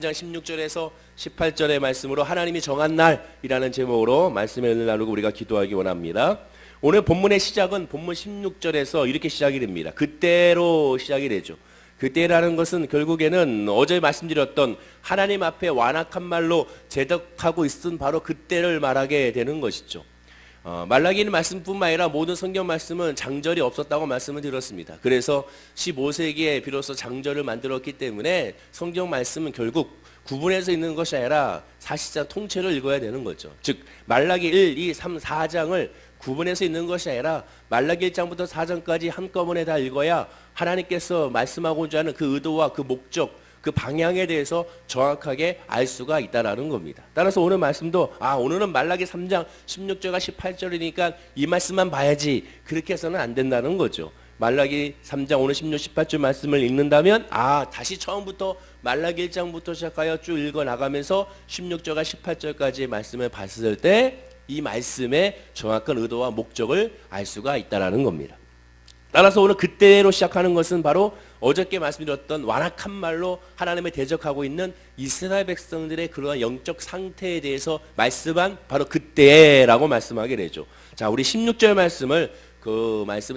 장 16절에서 18절의 말씀으로 하나님이 정한 날이라는 제목으로 말씀을 나누고 우리가 기도하기 원합니다. 오늘 본문의 시작은 본문 16절에서 이렇게 시작이 됩니다. 그때로 시작이 되죠. 그때라는 것은 결국에는 어제 말씀드렸던 하나님 앞에 완악한 말로 제덕하고 있은 바로 그때를 말하게 되는 것이죠. 말라기는 말씀뿐만 아니라 모든 성경 말씀은 장절이 없었다고 말씀을 드렸습니다. 그래서 15세기에 비로소 장절을 만들었기 때문에 성경 말씀은 결국 구분해서 있는 것이 아니라 사실상 통째로 읽어야 되는 거죠. 즉 말라기 1, 2, 3, 4장을 구분해서 있는 것이 아니라 말라기 1장부터 4장까지 한꺼번에 다 읽어야 하나님께서 말씀하고자 하는 그 의도와 그 목적, 그 방향에 대해서 정확하게 알 수가 있다라는 겁니다. 따라서 오늘 말씀도 오늘은 말라기 3장 16절과 18절이니까 이 말씀만 봐야지 그렇게 해서는 안 된다는 거죠. 말라기 3장 오늘 16, 18절 말씀을 읽는다면 다시 처음부터 말라기 1장부터 시작하여 쭉 읽어나가면서 16절과 18절까지의 말씀을 봤을 때 이 말씀의 정확한 의도와 목적을 알 수가 있다는 겁니다. 따라서 오늘 그때로 시작하는 것은 바로 어저께 말씀드렸던 완악한 말로 하나님을 대적하고 있는 이스라엘 백성들의 그러한 영적 상태에 대해서 말씀한 바로 그때라고 말씀하게 되죠. 자, 우리 16절 말씀을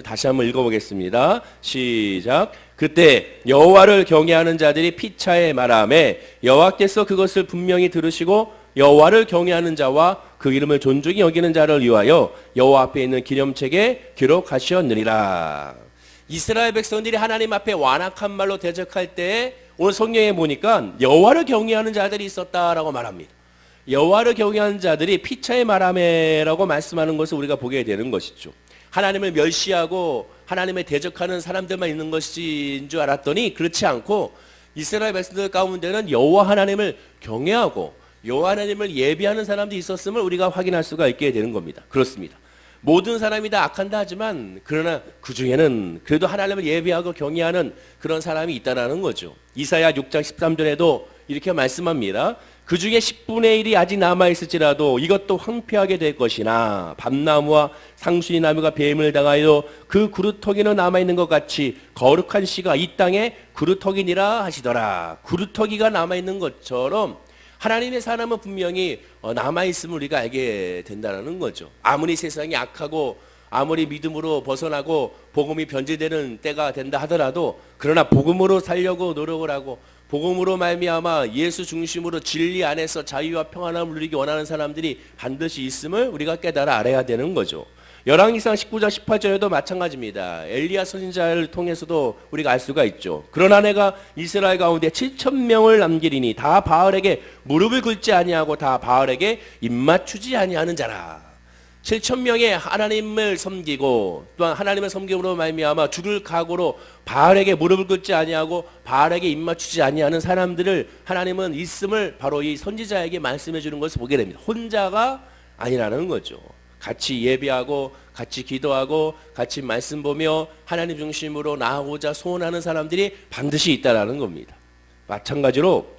다시 한번 읽어보겠습니다. 시작. 그때 여호와를 경외하는 자들이 피차에 말하매 여호와께서 그것을 분명히 들으시고 여호와를 경외하는 자와 그 이름을 존중히 여기는 자를 위하여 여호와 앞에 있는 기념책에 기록하셨느니라. 이스라엘 백성들이 하나님 앞에 완악한 말로 대적할 때 오늘 성경에 보니까 여호와를 경외하는 자들이 있었다라고 말합니다. 여호와를 경외하는 자들이 피차에 말하매라고 말씀하는 것을 우리가 보게 되는 것이죠. 하나님을 멸시하고 하나님에 대적하는 사람들만 있는 것인 줄 알았더니 그렇지 않고 이스라엘 백성들 가운데는 여호와 하나님을 경외하고 여호와 하나님을 예비하는 사람들이 있었음을 우리가 확인할 수가 있게 되는 겁니다. 그렇습니다. 모든 사람이 다 악한다 하지만 그러나 그 중에는 그래도 하나님을 예비하고 경외하는 그런 사람이 있다라는 거죠. 이사야 6장 13절에도 이렇게 말씀합니다. 그 중에 10분의 1이 아직 남아있을지라도 이것도 황폐하게 될 것이나 밤나무와 상수리 나무가 뱀을 당하여 그 구루터기는 남아있는 것 같이 거룩한 씨가 이 땅에 구루터기니라 하시더라. 구루터기가 남아있는 것처럼 하나님의 사람은 분명히 남아있음을 우리가 알게 된다는 거죠. 아무리 세상이 악하고 아무리 믿음으로 벗어나고 복음이 변질되는 때가 된다 하더라도 그러나 복음으로 살려고 노력을 하고 복음으로 말미암아 예수 중심으로 진리 안에서 자유와 평안함을 누리기 원하는 사람들이 반드시 있음을 우리가 깨달아 알아야 되는 거죠. 열왕기상 19장 18절에도 마찬가지입니다. 엘리야 선지자를 통해서도 우리가 알 수가 있죠. 그러나 내가 이스라엘 가운데 7,000명을 남기리니 다 바알에게 무릎을 꿇지 아니하고 다 바알에게 입맞추지 아니하는 자라. 7,000명의 하나님을 섬기고 또한 하나님을 섬김으로 말미암아 죽을 각오로 바알에게 무릎을 꿇지 아니하고 바알에게 입맞추지 아니하는 사람들을 하나님은 있음을 바로 이 선지자에게 말씀해 주는 것을 보게 됩니다. 혼자가 아니라는 거죠. 같이 예배하고 같이 기도하고 같이 말씀 보며 하나님 중심으로 나아가고자 소원하는 사람들이 반드시 있다라는 겁니다. 마찬가지로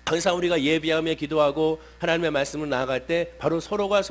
항상 우리가 예배하며 기도하고 하나님의 말씀을 나아갈 때 바로 서로가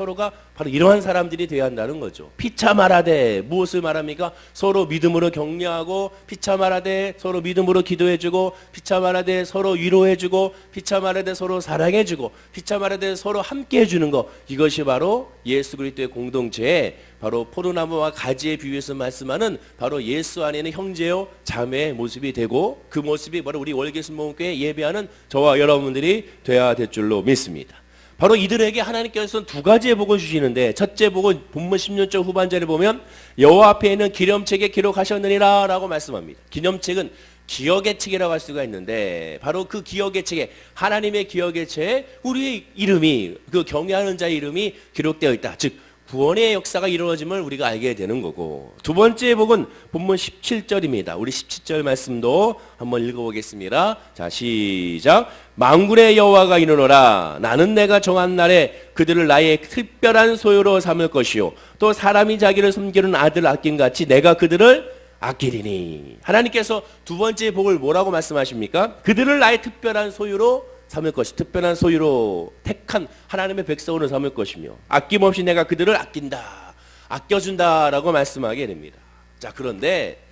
바로 이러한 사람들이 되어야 한다는 거죠. 피차 말하되 무엇을 말합니까? 서로 믿음으로 격려하고 피차 말하되 서로 믿음으로 기도해주고 피차 말하되 서로 위로해주고 피차 말하되 서로 사랑해주고 피차 말하되 서로 함께 해주는 것, 이것이 바로 예수 그리스도의 공동체에 바로 포도나무와 가지에 비유해서 말씀하는 바로 예수 안에는 형제요 자매의 모습이 되고 그 모습이 바로 우리 월계순복음교회 예배하는 저와 여러분들이 되어야 될 줄로 믿습니다. 바로 이들에게 하나님께서는 두 가지의 복을 주시는데 첫째 복은 본문 16절 후반절에 보면 여호와 앞에 있는 기념책에 기록하셨느니라 라고 말씀합니다. 기념책은 기억의 책이라고 할 수가 있는데 바로 그 기억의 책에 하나님의 기억의 책에 우리의 이름이 그 경외하는 자의 이름이 기록되어 있다. 즉 구원의 역사가 이루어짐을 우리가 알게 되는 거고, 두 번째 복은 본문 17절입니다. 우리 17절 말씀도 한번 읽어보겠습니다. 자, 시작. 만군의 여호와가 이르노라. 나는 내가 정한 날에 그들을 나의 특별한 소유로 삼을 것이요 또 사람이 자기를 섬기는 아들 아낀같이 내가 그들을 아끼리니. 하나님께서 두 번째 복을 뭐라고 말씀하십니까? 그들을 나의 특별한 소유로 삼을 것이, 특별한 소유로 택한 하나님의 백성으로 삼을 것이며 아낌없이 내가 그들을 아낀다, 아껴준다라고 말씀하게 됩니다. 자, 그런데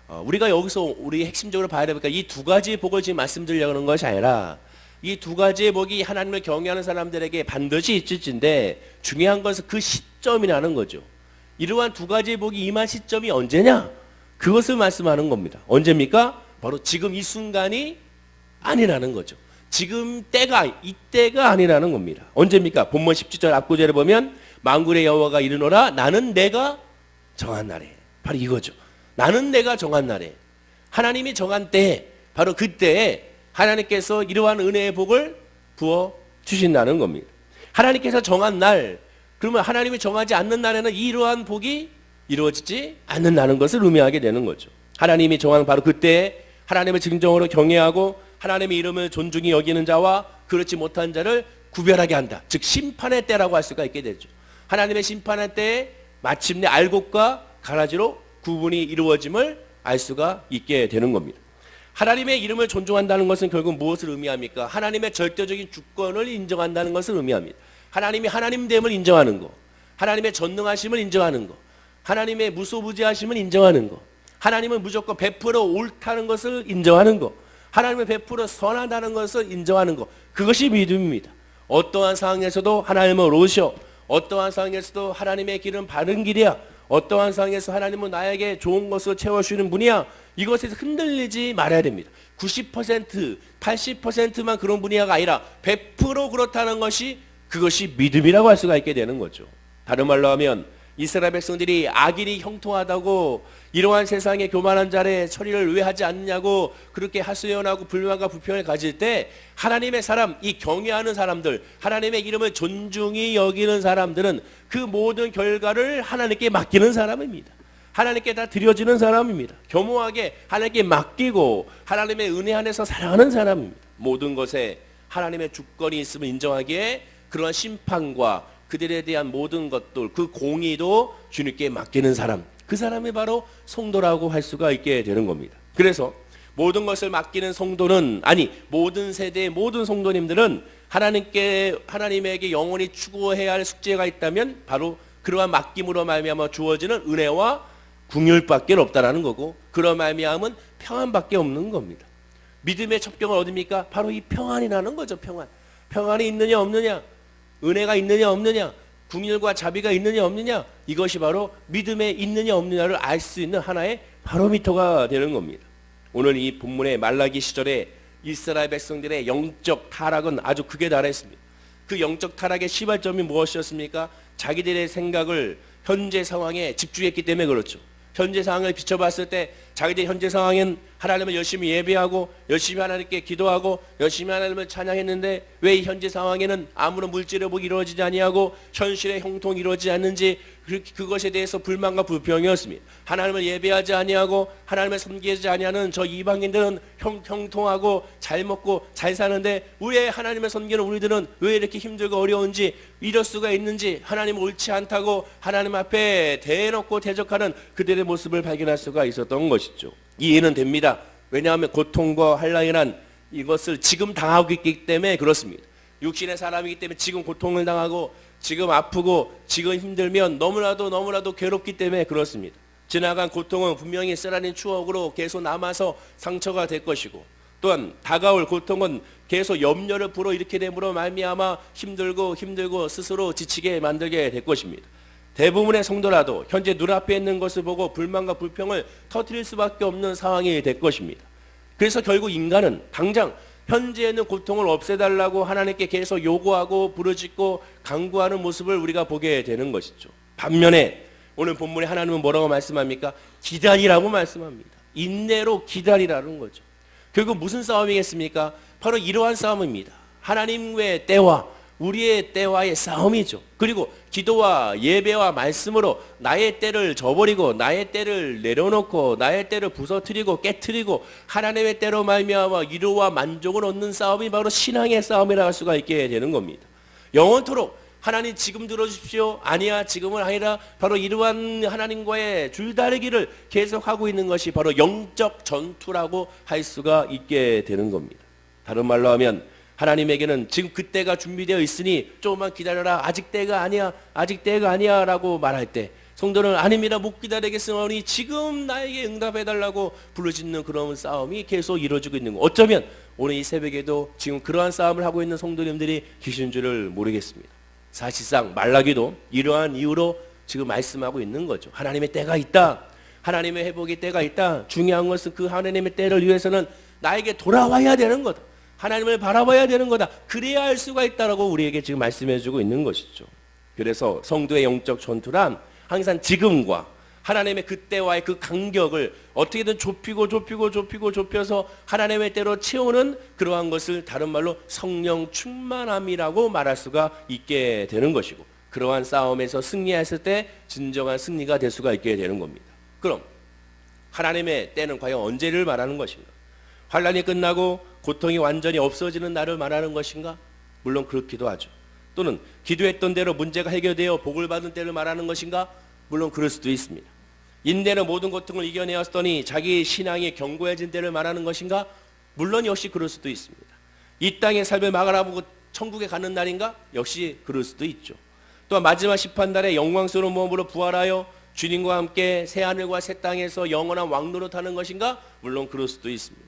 우리가 여기서 우리 핵심적으로 봐야 되니까 이 두 가지 복을 지금 말씀드리려고 하는 것이 아니라 이 두 가지의 복이 하나님을 경외하는 사람들에게 반드시 있을진데 중요한 것은 그 시점이라는 거죠. 이러한 두 가지의 복이 임한 시점이 언제냐? 그것을 말씀하는 겁니다. 언제입니까? 바로 지금 이 순간이 아니라는 거죠. 지금 때가 이때가 아니라는 겁니다. 언제입니까? 본문 17절 앞구절에 보면 만군의 여호와가 이르노라 나는 내가 정한 날에, 바로 이거죠. 나는 내가 정한 날에, 하나님이 정한 때에, 바로 그때에 하나님께서 이러한 은혜의 복을 부어 주신다는 겁니다. 하나님께서 정한 날, 그러면 하나님이 정하지 않는 날에는 이러한 복이 이루어지지 않는다는 것을 의미하게 되는 거죠. 하나님이 정한 바로 그때에 하나님을 진정으로 경외하고 하나님의 이름을 존중히 여기는 자와 그렇지 못한 자를 구별하게 한다. 즉 심판의 때라고 할 수가 있게 되죠. 하나님의 심판의 때에 마침내 알곡과 가라지로 구분이 이루어짐을 알 수가 있게 되는 겁니다. 하나님의 이름을 존중한다는 것은 결국 무엇을 의미합니까? 하나님의 절대적인 주권을 인정한다는 것을 의미합니다. 하나님이 하나님됨을 인정하는 거, 하나님의 전능하심을 인정하는 거, 하나님의 무소부지하심을 인정하는 거, 하나님은 무조건 100% 옳다는 것을 인정하는 거, 하나님은 100% 선하다는 것을 인정하는 거, 그것이 믿음입니다. 어떠한 상황에서도 하나님은 옳으셔, 어떠한 상황에서도 하나님의 길은 바른 길이야, 어떠한 상황에서 하나님은 나에게 좋은 것을 채워주시는 분이야, 이것에서 흔들리지 말아야 됩니다. 90%, 80%만 그런 분야가 아니라 100% 그렇다는 것이 그것이 믿음이라고 할 수가 있게 되는 거죠. 다른 말로 하면 이스라엘 백성들이 악인이 형통하다고 이러한 세상의 교만한 자의 처리를 왜 하지 않느냐고 그렇게 하소연하고 불만과 불평을 가질 때 하나님의 사람, 이 경외하는 사람들, 하나님의 이름을 존중히 여기는 사람들은 그 모든 결과를 하나님께 맡기는 사람입니다. 하나님께 다 드려지는 사람입니다. 겸허하게 하나님께 맡기고 하나님의 은혜 안에서 살아가는 사람입니다. 모든 것에 하나님의 주권이 있음을 인정하기에 그러한 심판과 그들에 대한 모든 것들, 그 공의도 주님께 맡기는 사람, 그 사람이 바로 성도라고 할 수가 있게 되는 겁니다. 그래서 모든 것을 맡기는 성도는, 아니 모든 세대의 모든 성도님들은 하나님에게 영원히 추구해야 할 숙제가 있다면 바로 그러한 맡김으로 말미암아 주어지는 은혜와 긍휼밖에 없다라는 거고, 그런 말미암은 평안밖에 없는 겁니다. 믿음의 첩경은 어디입니까? 바로 이 평안이라는 거죠. 평안이 있느냐 없느냐, 은혜가 있느냐 없느냐, 긍휼과 자비가 있느냐 없느냐, 이것이 바로 믿음에 있느냐 없느냐를 알 수 있는 하나의 바로미터가 되는 겁니다. 오늘 이 본문의 말라기 시절에 이스라엘 백성들의 영적 타락은 아주 극에 달했습니다. 그 영적 타락의 시발점이 무엇이었습니까? 자기들의 생각을 현재 상황에 집중했기 때문에 그렇죠. 현재 상황을 비춰봤을 때 자기들 현재 상황엔 하나님을 열심히 예배하고 열심히 하나님께 기도하고 열심히 하나님을 찬양했는데 왜 이 현재 상황에는 아무런 물질의 복이 이루어지지 아니하고 현실의 형통이 이루어지지 않는지, 그것에 대해서 불만과 불평이었습니다. 하나님을 예배하지 아니하고 하나님을 섬기지 아니하는 저 이방인들은 형통하고 잘 먹고 잘 사는데 왜 하나님을 섬기는 우리들은 왜 이렇게 힘들고 어려운지, 이럴 수가 있는지, 하나님 옳지 않다고 하나님 앞에 대놓고 대적하는 그들의 모습을 발견할 수가 있었던 것이죠. 이해는 됩니다. 왜냐하면 고통과 한란이란 이것을 지금 당하고 있기 때문에 그렇습니다. 육신의 사람이기 때문에 지금 고통을 당하고 지금 아프고 지금 힘들면 너무나도 괴롭기 때문에 그렇습니다. 지나간 고통은 분명히 쓰라린 추억으로 계속 남아서 상처가 될 것이고, 또한 다가올 고통은 계속 염려를 불어일으키게 됨으로 말미암아 힘들고 스스로 지치게 만들게 될 것입니다. 대부분의 성도라도 현재 눈앞에 있는 것을 보고 불만과 불평을 터뜨릴 수밖에 없는 상황이 될 것입니다. 그래서 결국 인간은 당장 현재 있는 고통을 없애달라고 하나님께 계속 요구하고 부르짖고 간구하는 모습을 우리가 보게 되는 것이죠. 반면에 오늘 본문에 하나님은 뭐라고 말씀합니까? 기다리라고 말씀합니다. 인내로 기다리라는 거죠. 결국 무슨 싸움이겠습니까? 바로 이러한 싸움입니다. 하나님의 때와 우리의 때와의 싸움이죠. 그리고 기도와 예배와 말씀으로 나의 때를 저버리고 나의 때를 내려놓고 나의 때를 부서뜨리고 깨트리고 하나님의 때로 말미암아 위로와 만족을 얻는 싸움이 바로 신앙의 싸움이라 할 수가 있게 되는 겁니다. 영원토록 하나님 지금 들어주십시오, 아니야 지금은 아니라, 바로 이러한 하나님과의 줄다리기를 계속하고 있는 것이 바로 영적 전투라고 할 수가 있게 되는 겁니다. 다른 말로 하면 하나님에게는 지금 그때가 준비되어 있으니 조금만 기다려라, 아직 때가 아니야 라고 말할 때 성도는 아닙니다, 못 기다리겠으니 지금 나에게 응답해달라고 부르짖는 그런 싸움이 계속 이루어지고 있는 거. 어쩌면 오늘 이 새벽에도 지금 그러한 싸움을 하고 있는 성도님들이 계신 줄을 모르겠습니다. 사실상 말라기도 이러한 이유로 지금 말씀하고 있는 거죠. 하나님의 때가 있다. 하나님의 회복의 때가 있다. 중요한 것은 그 하나님의 때를 위해서는 나에게 돌아와야 되는 거다. 하나님을 바라봐야 되는 거다. 그래야 할 수가 있다라고 우리에게 지금 말씀해주고 있는 것이죠. 그래서 성도의 영적 전투란 항상 지금과 하나님의 그때와의 그 간격을 어떻게든 좁혀서 하나님의 때로 채우는 그러한 것을 다른 말로 성령 충만함이라고 말할 수가 있게 되는 것이고, 그러한 싸움에서 승리했을 때 진정한 승리가 될 수가 있게 되는 겁니다. 그럼 하나님의 때는 과연 언제를 말하는 것인가? 환난이 끝나고 고통이 완전히 없어지는 날을 말하는 것인가? 물론 그렇기도 하죠. 또는 기도했던 대로 문제가 해결되어 복을 받은 때를 말하는 것인가? 물론 그럴 수도 있습니다. 인내는 모든 고통을 이겨내었더니 자기 신앙이 견고해진 때를 말하는 것인가? 물론 역시 그럴 수도 있습니다. 이 땅의 삶을 막아보고 천국에 가는 날인가? 역시 그럴 수도 있죠. 또한 마지막 심판날에 영광스러운 몸으로 부활하여 주님과 함께 새하늘과 새 땅에서 영원한 왕노릇하는 것인가? 물론 그럴 수도 있습니다.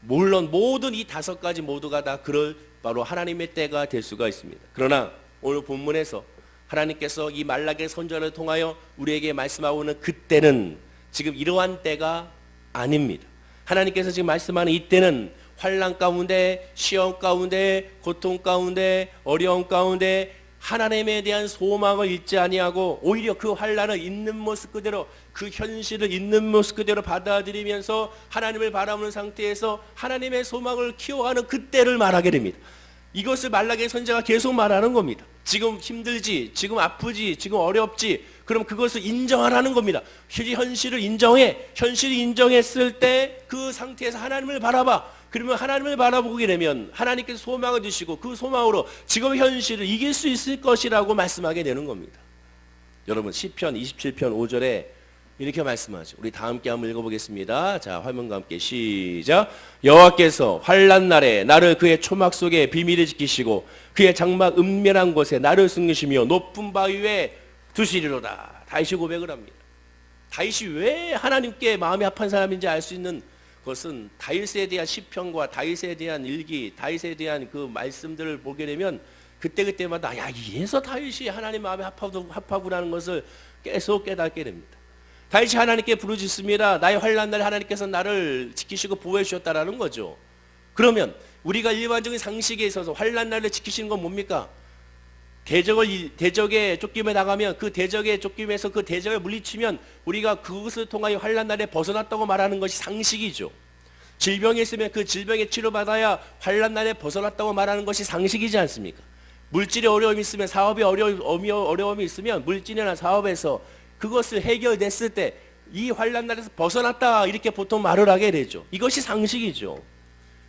물론 모든 이 5가지 모두가 다 그럴 바로 하나님의 때가 될 수가 있습니다. 그러나 오늘 본문에서 하나님께서 이 말라기의 선지자를 통하여 우리에게 말씀하고 있는 그때는 지금 이러한 때가 아닙니다. 하나님께서 지금 말씀하는 이때는 환난 가운데, 시험 가운데, 고통 가운데, 어려움 가운데 하나님에 대한 소망을 잃지 아니하고 오히려 그 환난을 있는 모습 그대로, 그 현실을 있는 모습 그대로 받아들이면서 하나님을 바라보는 상태에서 하나님의 소망을 키워가는 그때를 말하게 됩니다. 이것을 말라기의 선지자가 계속 말하는 겁니다. 지금 힘들지, 지금 아프지, 지금 어렵지, 그럼 그것을 인정하라는 겁니다. 현실을 인정해. 현실을 인정했을 때 그 상태에서 하나님을 바라봐. 그러면 하나님을 바라보게 되면 하나님께서 소망을 주시고 그 소망으로 지금 현실을 이길 수 있을 것이라고 말씀하게 되는 겁니다. 여러분 시편 27편 5절에 이렇게 말씀하죠. 우리 다 함께 한번 읽어보겠습니다. 자, 화면과 함께 시작. 여호와께서 환난 날에 나를 그의 초막 속에 비밀히 지키시고 그의 장막 은밀한 곳에 나를 숨기시며 높은 바위 위에 두시리로다. 다윗이 고백을 합니다. 다윗이 왜 하나님께 마음이 합한 사람인지 알 수 있는 것은 다윗에 대한 시편과 다윗에 대한 일기, 다윗에 대한 그 말씀들을 보게 되면 그때마다 야, 이래서 다윗이 하나님 마음에 합하구라는 것을 계속 깨닫게 됩니다. 다윗이 하나님께 부르짖습니다. 나의 환난 날 하나님께서 나를 지키시고 보호해 주셨다라는 거죠. 그러면 우리가 일반적인 상식에 있어서 환난 날을 지키시는 건 뭡니까? 대적의 쫓김에 나가면 그 대적의 쫓김에서 그 대적을 물리치면 우리가 그것을 통하여 환난 날에 벗어났다고 말하는 것이 상식이죠. 질병이 있으면 그 질병에 치료받아야 환난 날에 벗어났다고 말하는 것이 상식이지 않습니까? 물질의 어려움이 있으면, 사업의 어려움이 있으면 물질이나 사업에서 그것을 해결됐을 때 이 환난 날에서 벗어났다 이렇게 보통 말을 하게 되죠. 이것이 상식이죠.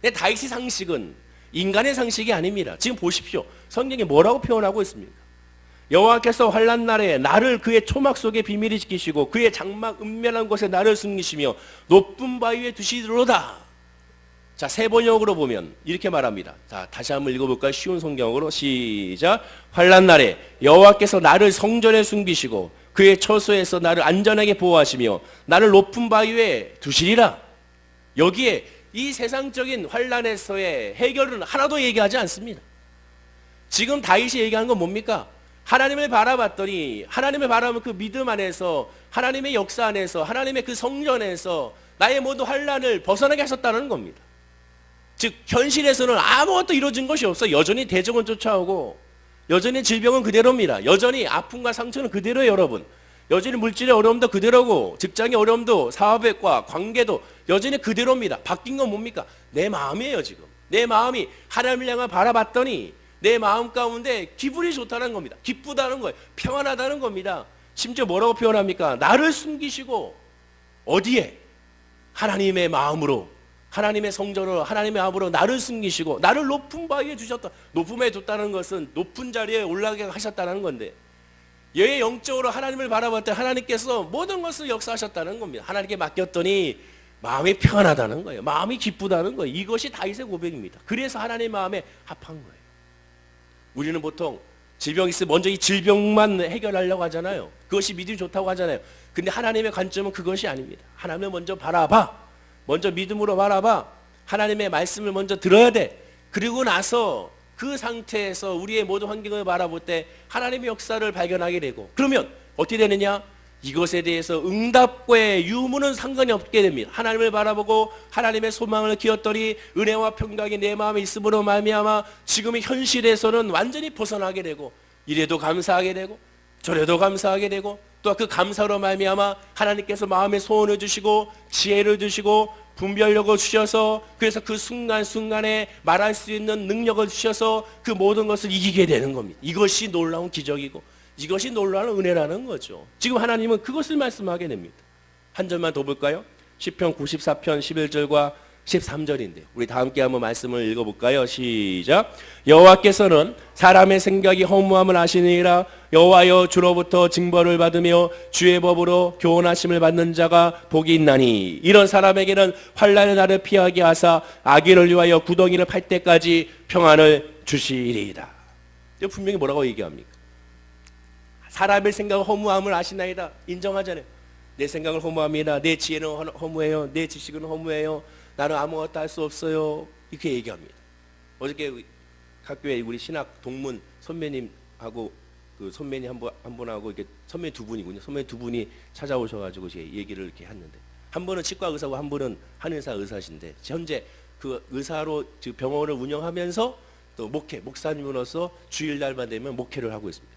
근데 다윗의 상식은 인간의 상식이 아닙니다. 지금 보십시오. 성경이 뭐라고 표현하고 있습니까? 여호와께서 환난 날에 나를 그의 초막 속에 비밀히 지키시고 그의 장막 은밀한 곳에 나를 숨기시며 높은 바위 위에 두시리로다. 자, 세번역으로 보면 이렇게 말합니다. 자, 다시 한번 읽어볼까요? 쉬운 성경으로 시작. 환난 날에 여호와께서 나를 성전에 숨기시고 그의 처소에서 나를 안전하게 보호하시며 나를 높은 바위 위에 두시리라. 여기에 이 세상적인 환난에서의 해결은 하나도 얘기하지 않습니다. 지금 다윗이 얘기하는 건 뭡니까? 하나님을 바라봤더니 하나님을 바라보면 그 믿음 안에서 하나님의 역사 안에서 하나님의 그 성전에서 나의 모든 환난을 벗어나게 하셨다는 겁니다. 즉 현실에서는 아무것도 이루어진 것이 없어. 여전히 대적은 쫓아오고 여전히 질병은 그대로입니다. 여전히 아픔과 상처는 그대로예요, 여러분. 여전히 물질의 어려움도 그대로고 직장의 어려움도 사업과 관계도 여전히 그대로입니다. 바뀐 건 뭡니까? 내 마음이에요. 지금 내 마음이 하나님을 향해 바라봤더니 내 마음 가운데 기분이 좋다는 겁니다. 기쁘다는 거예요. 평안하다는 겁니다. 심지어 뭐라고 표현합니까? 나를 숨기시고 어디에? 하나님의 마음으로, 하나님의 성전으로, 하나님의 마음으로 나를 숨기시고 나를 높은 바위에 두셨다. 높음에 뒀다는 것은 높은 자리에 올라가게 하셨다는 건데, 얘의 영적으로 하나님을 바라봤더니 하나님께서 모든 것을 역사하셨다는 겁니다. 하나님께 맡겼더니 마음이 평안하다는 거예요. 마음이 기쁘다는 거예요. 이것이 다윗의 고백입니다. 그래서 하나님의 마음에 합한 거예요. 우리는 보통 질병이 있으면 먼저 이 질병만 해결하려고 하잖아요. 그것이 믿음이 좋다고 하잖아요. 근데 하나님의 관점은 그것이 아닙니다. 하나님을 먼저 바라봐. 먼저 믿음으로 바라봐. 하나님의 말씀을 먼저 들어야 돼. 그리고 나서 그 상태에서 우리의 모든 환경을 바라볼 때 하나님의 역사를 발견하게 되고, 그러면 어떻게 되느냐? 이것에 대해서 응답과의 유무는 상관이 없게 됩니다. 하나님을 바라보고 하나님의 소망을 기었더니 은혜와 평강이 내 마음에 있음으로 말미암아 지금의 현실에서는 완전히 벗어나게 되고, 이래도 감사하게 되고 저래도 감사하게 되고, 또 그 감사로 말미암아 하나님께서 마음의 소원을 주시고 지혜를 주시고 분별력을 주셔서, 그래서 그 순간순간에 말할 수 있는 능력을 주셔서 그 모든 것을 이기게 되는 겁니다. 이것이 놀라운 기적이고 이것이 놀라운 은혜라는 거죠. 지금 하나님은 그것을 말씀하게 됩니다. 한 절만 더 볼까요? 시편 94편 11절과 13절인데 우리 다 함께 한번 말씀을 읽어볼까요? 시작. 여호와께서는 사람의 생각이 허무함을 아시니라. 여호와여, 주로부터 징벌을 받으며 주의 법으로 교훈하심을 받는 자가 복이 있나니, 이런 사람에게는 환난의 날을 피하게 하사 악인을 위하여 구덩이를 팔 때까지 평안을 주시리이다. 분명히 뭐라고 얘기합니까? 사람의 생각을 허무함을 아시나이다. 인정하잖아요. 내 생각을 허무합니다. 내 지혜는 허무해요. 내 지식은 허무해요. 나는 아무것도 할 수 없어요. 이렇게 얘기합니다. 어저께 학교에 우리 신학 동문 선배님하고 그 선배님 한 분하고 이렇게 선배님 두 분이군요. 선배님 두 분이 찾아오셔가지고 제 얘기를 이렇게 했는데, 한 분은 치과 의사고 한 분은 한의사 의사신데 현재 그 의사로 병원을 운영하면서 또 목사님으로서 주일날만 되면 목회를 하고 있습니다.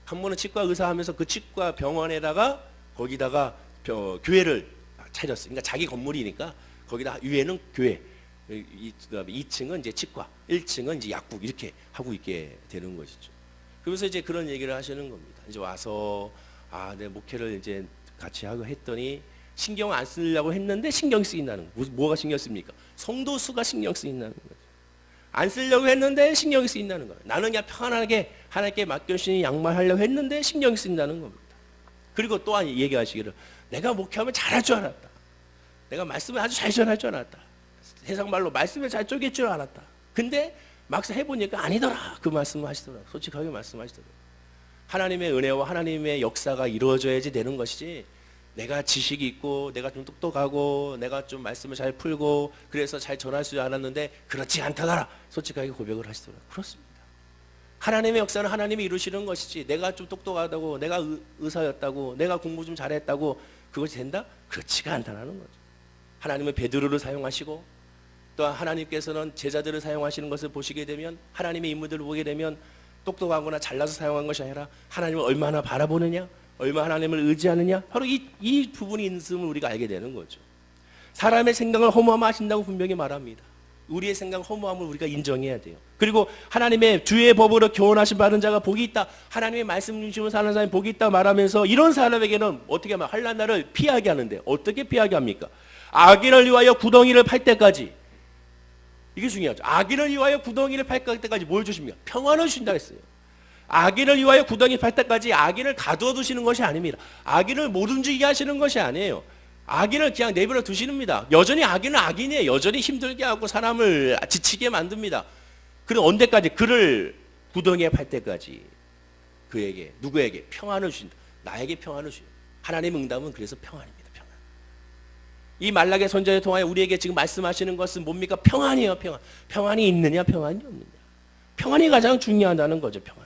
한 분은 치과 의사 하면서 그 치과 병원에다가 거기다가 교회를 차렸어요. 그러니까 자기 건물이니까 거기다 위에는 교회, 2층은 이제 치과, 1층은 이제 약국, 이렇게 하고 있게 되는 것이죠. 그러면서 이제 그런 얘기를 하시는 겁니다. 이제 와서 내 목회를 이제 같이 하고 했더니 신경 안 쓰려고 했는데 신경 쓰인다는 거. 뭐가 신경 씁니까? 성도 수가 신경 쓰인다는 거죠. 안 쓰려고 했는데 신경이 쓰인다는 거예요. 나는 그냥 편안하게 하나님께 맡겨주신 양말하려고 했는데 신경이 쓰인다는 겁니다. 그리고 또한 얘기하시기를, 내가 목회하면 잘할 줄 알았다. 내가 말씀을 아주 잘 전할 줄 알았다. 세상 말로 말씀을 잘 쪼갤 줄 알았다. 근데 막상 해보니까 아니더라. 그 말씀을 하시더라고요. 솔직하게 말씀하시더라고요. 하나님의 은혜와 하나님의 역사가 이루어져야지 되는 것이지, 내가 지식이 있고 내가 좀 똑똑하고 내가 좀 말씀을 잘 풀고 그래서 잘 전할 수 않았는데 그렇지 않다더라. 솔직하게 고백을 하시더라고요. 그렇습니다. 하나님의 역사는 하나님이 이루시는 것이지, 내가 좀 똑똑하다고, 내가 의사였다고, 내가 공부 좀 잘했다고 그것이 된다? 그렇지가 않다는 거죠. 하나님은 베드로를 사용하시고 또 하나님께서는 제자들을 사용하시는 것을 보시게 되면, 하나님의 인물들을 보게 되면 똑똑하거나 잘나서 사용한 것이 아니라 하나님을 얼마나 바라보느냐, 얼마나 하나님을 의지하느냐, 바로 이 부분이 있음을 우리가 알게 되는 거죠. 사람의 생각을 허무하신다고 분명히 말합니다. 우리의 생각 허무함을 우리가 인정해야 돼요. 그리고 하나님의 주의 법으로 교훈하신 받은 자가 복이 있다, 하나님의 말씀 중심으로 사는 사람이 복이 있다 말하면서 이런 사람에게는 어떻게 하면 환난 날을 피하게 하는데, 어떻게 피하게 합니까? 악인을 위하여 구덩이를 팔 때까지. 이게 중요하죠. 악인을 위하여 구덩이를 팔 때까지 뭘 주십니까? 평안을 주신다 했어요. 악인을 위하여 구덩이 팔 때까지 악인을 가두어 두시는 것이 아닙니다. 악인을 못 움직이게 하시는 것이 아니에요. 악인을 그냥 내버려 두시는입니다. 여전히 악인은 악인이에요. 여전히 힘들게 하고 사람을 지치게 만듭니다. 그럼 언제까지? 그를 구덩이에 팔 때까지 그에게, 누구에게? 평안을 주신다. 나에게 평안을 주신다. 하나님의 응답은 그래서 평안입니다. 평안. 이 말라기 선지자를 통하여 우리에게 지금 말씀하시는 것은 뭡니까? 평안이에요. 평안. 평안이 있느냐, 평안이 없느냐. 평안이 가장 중요하다는 거죠. 평안이.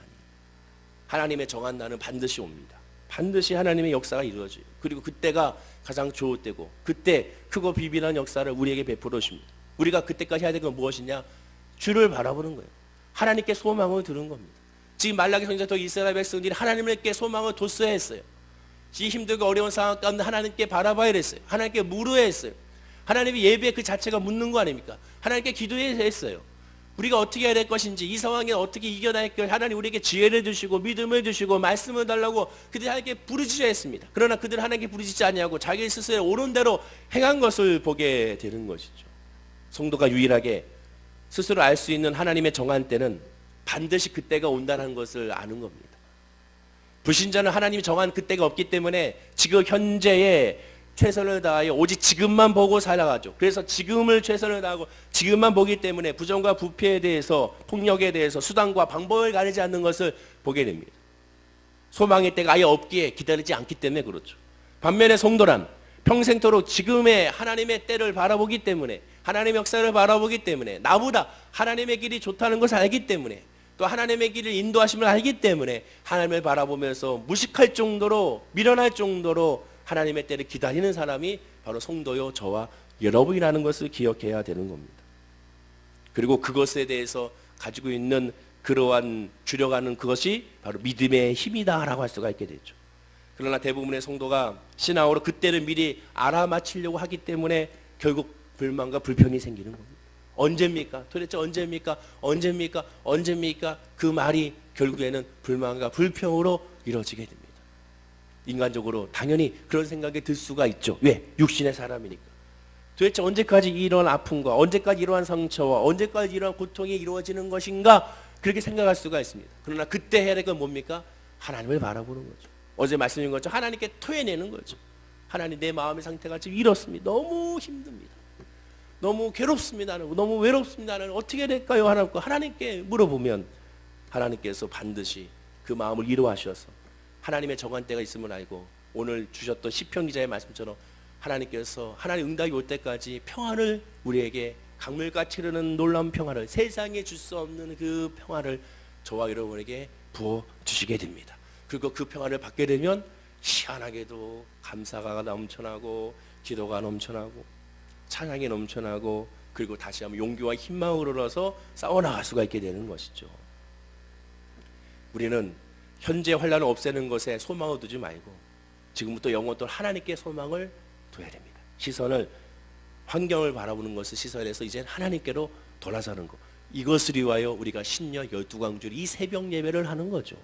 하나님의 정한 날은 반드시 옵니다. 반드시 하나님의 역사가 이루어져요. 그리고 그때가 가장 좋을 때고, 그때 크고 비밀한 역사를 우리에게 베풀어 주십니다. 우리가 그때까지 해야 될 건 무엇이냐? 주를 바라보는 거예요. 하나님께 소망을 두는 겁니다. 지금 말라기 선지자도 이스라엘 백성들이 하나님께 소망을 뒀어야 했어요. 이 힘들고 어려운 상황 가운데 하나님께 바라봐야 했어요. 하나님께 물어야 했어요. 하나님의 예배 그 자체가 묻는 거 아닙니까? 하나님께 기도해야 했어요. 우리가 어떻게 해야 될 것인지, 이 상황에 어떻게 이겨낼 것, 하나님 우리에게 지혜를 주시고 믿음을 주시고 말씀을 달라고 그들이 하나님께 부르짖어야 했습니다. 그러나 그들은 하나님께 부르짖지 아니하고 자기 스스로 옳은 대로 행한 것을 보게 되는 것이죠. 성도가 유일하게 스스로 알 수 있는 하나님의 정한 때는 반드시 그때가 온다는 것을 아는 겁니다. 불신자는 하나님이 정한 그때가 없기 때문에 지금 현재의 최선을 다하여 오직 지금만 보고 살아가죠. 그래서 지금을 최선을 다하고 지금만 보기 때문에 부정과 부패에 대해서, 폭력에 대해서 수단과 방법을 가리지 않는 것을 보게 됩니다. 소망의 때가 아예 없기에 기다리지 않기 때문에 그렇죠. 반면에 성도란 평생토록 지금의 하나님의 때를 바라보기 때문에, 하나님의 역사를 바라보기 때문에, 나보다 하나님의 길이 좋다는 것을 알기 때문에, 또 하나님의 길을 인도하심을 알기 때문에 하나님을 바라보면서 무식할 정도로, 미련할 정도로 하나님의 때를 기다리는 사람이 바로 성도요 저와 여러분이라는 것을 기억해야 되는 겁니다. 그리고 그것에 대해서 가지고 있는 그러한 주력하는 그것이 바로 믿음의 힘이다라고 할 수가 있게 되죠. 그러나 대부분의 성도가 신앙으로 그때를 미리 알아맞히려고 하기 때문에 결국 불만과 불평이 생기는 겁니다. 언제입니까? 도대체 언제입니까? 언제입니까? 언제입니까? 그 말이 결국에는 불만과 불평으로 이루어지게 됩니다. 인간적으로 당연히 그런 생각이 들 수가 있죠. 왜? 육신의 사람이니까. 도대체 언제까지 이런 아픔과 언제까지 이러한 상처와 언제까지 이러한 고통이 이루어지는 것인가, 그렇게 생각할 수가 있습니다. 그러나 그때 해야 될 건 뭡니까? 하나님을 바라보는 거죠. 어제 말씀드린 것처럼 하나님께 토해내는 거죠. 하나님, 내 마음의 상태가 지금 이렇습니다. 너무 힘듭니다. 너무 괴롭습니다. 너무 외롭습니다. 어떻게 될까요? 하나님께 물어보면 하나님께서 반드시 그 마음을 이루하셔서 하나님의 정한 때가 있음을 알고, 오늘 주셨던 시편 기자의 말씀처럼 하나님께서 하나님 응답이 올 때까지 평안을 우리에게 강물같이 흐르는 놀라운 평안을, 세상에 줄 수 없는 그 평안을 저와 여러분에게 부어 주시게 됩니다. 그리고 그 평안을 받게 되면 희한하게도 감사가 넘쳐나고 기도가 넘쳐나고 찬양이 넘쳐나고, 그리고 다시 한번 용기와 희망으로 흘러서 싸워나갈 수가 있게 되는 것이죠. 우리는 현재 환난을 없애는 것에 소망을 두지 말고 지금부터 영원토록 하나님께 소망을 둬야 됩니다. 시선을, 환경을 바라보는 것을 시선에서 이제 하나님께로 돌아서는 것, 이것을 위하여 우리가 신녀 12광주리 이 새벽 예배를 하는 거죠.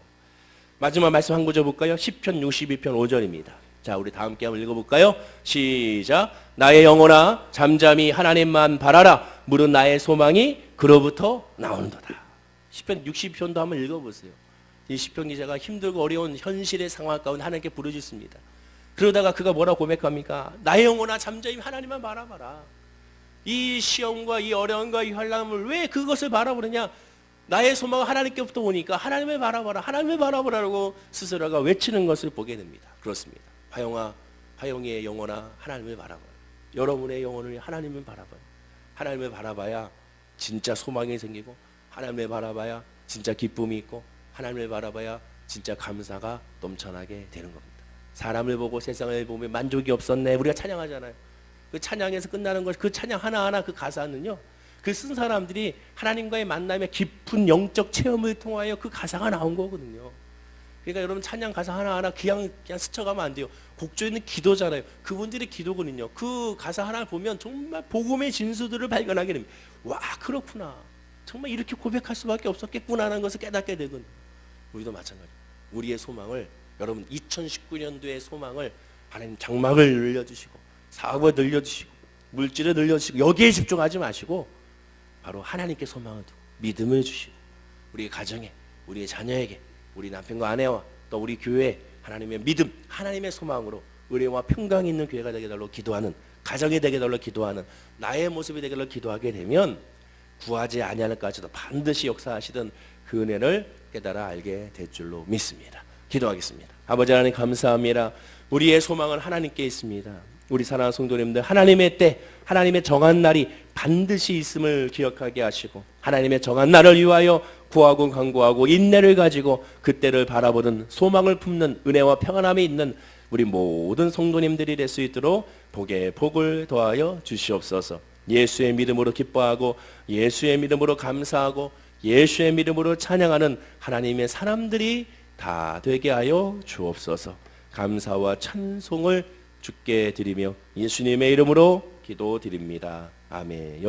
마지막 말씀 한 구절 볼까요? 시편 62편 5절입니다. 자, 우리 다 함께 한번 읽어볼까요? 시작. 나의 영혼아 잠잠히 하나님만 바라라. 무릇 나의 소망이 그로부터 나오는도다. 시편 60편도 한번 읽어보세요. 이 시편 기자가 힘들고 어려운 현실의 상황 가운데 하나님께 부르짖습니다. 그러다가 그가 뭐라고 고백합니까? 나의 영혼아 잠잠히 하나님만 바라봐라. 이 시험과 이 어려움과 이 환난을 왜 그것을 바라보느냐? 나의 소망은 하나님께부터 오니까 하나님을 바라봐라, 하나님을 바라보라고 스스로가 외치는 것을 보게 됩니다. 그렇습니다. 화영아, 화영이의 영혼아 하나님을 바라봐요. 여러분의 영혼을 하나님을 바라봐요. 하나님을 바라봐야 진짜 소망이 생기고, 하나님을 바라봐야 진짜 기쁨이 있고, 하나님을 바라봐야 진짜 감사가 넘쳐나게 되는 겁니다. 사람을 보고 세상을 보면 만족이 없었네, 우리가 찬양하잖아요. 그 찬양에서 끝나는 것, 그 찬양 하나하나 그 가사는요, 그 쓴 사람들이 하나님과의 만남의 깊은 영적 체험을 통하여 그 가사가 나온 거거든요. 그러니까 여러분 찬양 가사 하나하나 그냥 스쳐가면 안 돼요. 곡조에는 기도잖아요. 그분들의 기도거든요. 그 가사 하나 보면 정말 복음의 진수들을 발견하게 됩니다. 와, 그렇구나. 정말 이렇게 고백할 수밖에 없었겠구나라는 것을 깨닫게 되거든요. 우리도 마찬가지예요. 우리의 소망을, 여러분 2019년도의 소망을 하나님 장막을 늘려주시고, 사업을 늘려주시고, 물질을 늘려주시고, 여기에 집중하지 마시고 바로 하나님께 소망을 두고 믿음을 주시고, 우리 가정에, 우리의 자녀에게, 우리 남편과 아내와 또 우리 교회에 하나님의 믿음, 하나님의 소망으로 의뢰와 평강이 있는 교회가 되게 달라고 기도하는, 가정이 되게 달라고 기도하는 나의 모습이 되게 달라고 기도하게 되면 구하지 아니하는까지도 반드시 역사하시던 그 은혜를 깨달아 알게 될 줄로 믿습니다. 기도하겠습니다. 아버지 하나님 감사합니다. 우리의 소망은 하나님께 있습니다. 우리 사랑하는 성도님들, 하나님의 때, 하나님의 정한 날이 반드시 있음을 기억하게 하시고, 하나님의 정한 날을 위하여 구하고 간구하고 인내를 가지고 그때를 바라보는 소망을 품는 은혜와 평안함이 있는 우리 모든 성도님들이 될 수 있도록 복에 복을 더하여 주시옵소서. 예수의 믿음으로 기뻐하고 예수의 믿음으로 감사하고 예수의 믿음으로 찬양하는 하나님의 사람들이 다 되게 하여 주옵소서. 감사와 찬송을 주께 드리며 예수님의 이름으로 기도드립니다. 아멘.